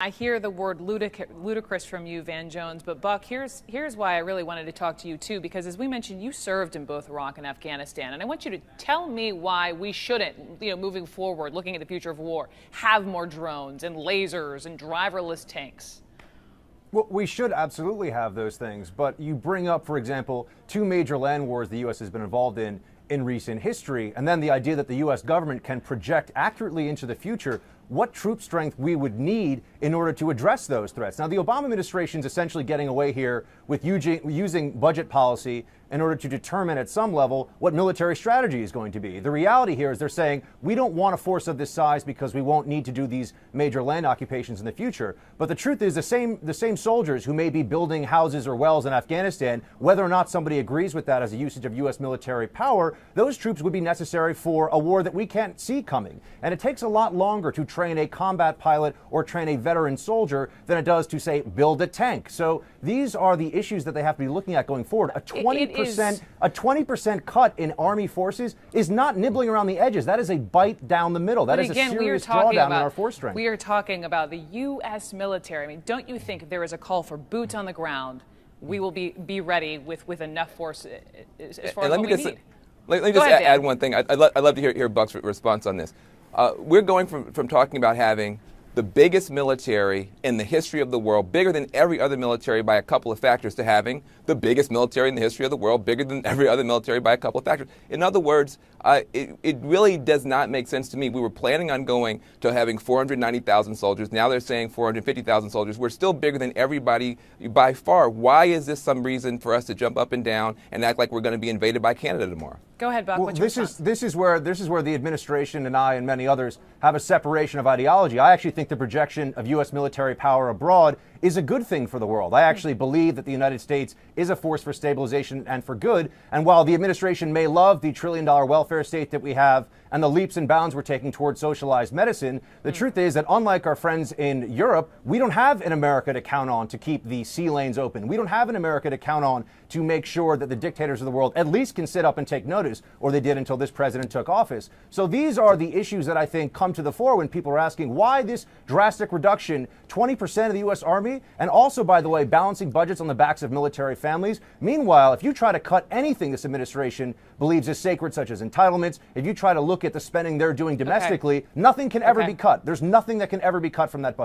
I hear the word ludicrous from you, Van Jones, but Buck, here's why I really wanted to talk to you too, because as we mentioned, you served in both Iraq and Afghanistan, and I want you to tell me why we shouldn't, moving forward, looking at the future of war, have more drones and lasers and driverless tanks. Well, we should absolutely have those things, but you bring up, for example, two major land wars the U.S. has been involved in recent history, and then the idea that the U.S. government can project accurately into the future what troop strength we would need in order to address those threats. Now, the Obama administration is essentially getting away here with using budget policy in order to determine at some level what military strategy is going to be. The reality here is they're saying we don't want a force of this size because we won't need to do these major land occupations in the future. But the truth is the same soldiers who may be building houses or wells in Afghanistan, whether or not somebody agrees with that as a usage of U.S. military power, those troops would be necessary for a war that we can't see coming. And it takes a lot longer to train a combat pilot or train a veteran soldier than it does to, say, build a tank. So these are the issues that they have to be looking at going forward. A 20% cut in Army forces is not nibbling around the edges. That is a bite down the middle. That is a serious drawdown in our force strength. We are talking about the U.S. military. I mean, don't you think if there is a call for boots on the ground, we will be ready with enough force as far as what we need? Let me just add one thing. I'd love to hear Buck's response on this. We're going from talking about having the biggest military in the history of the world, bigger than every other military by a couple of factors, to having the biggest military in the history of the world, bigger than every other military by a couple of factors. In other words, it really does not make sense to me. We were planning on going to having 490,000 soldiers. Now they're saying 450,000 soldiers. We're still bigger than everybody by far. Why is this some reason for us to jump up and down and act like we're going to be invaded by Canada tomorrow? Go ahead, Buck. Well, this is where the administration and I and many others have a separation of ideology. I actually think the projection of U.S. military power abroad is a good thing for the world. I actually believe that the United States is a force for stabilization and for good. And while the administration may love the trillion-dollar welfare state that we have and the leaps and bounds we're taking towards socialized medicine, the truth is that unlike our friends in Europe, we don't have an America to count on to keep the sea lanes open. We don't have an America to count on to make sure that the dictators of the world at least can sit up and take notice, or they did until this president took office. So these are the issues that I think come to the fore when people are asking why this drastic reduction, 20% of the U.S. Army, and also, by the way, balancing budgets on the backs of military families. Meanwhile, if you try to cut anything this administration believes is sacred, such as entitlements, if you try to look at the spending they're doing domestically, nothing can ever be cut. There's nothing that can ever be cut from that budget.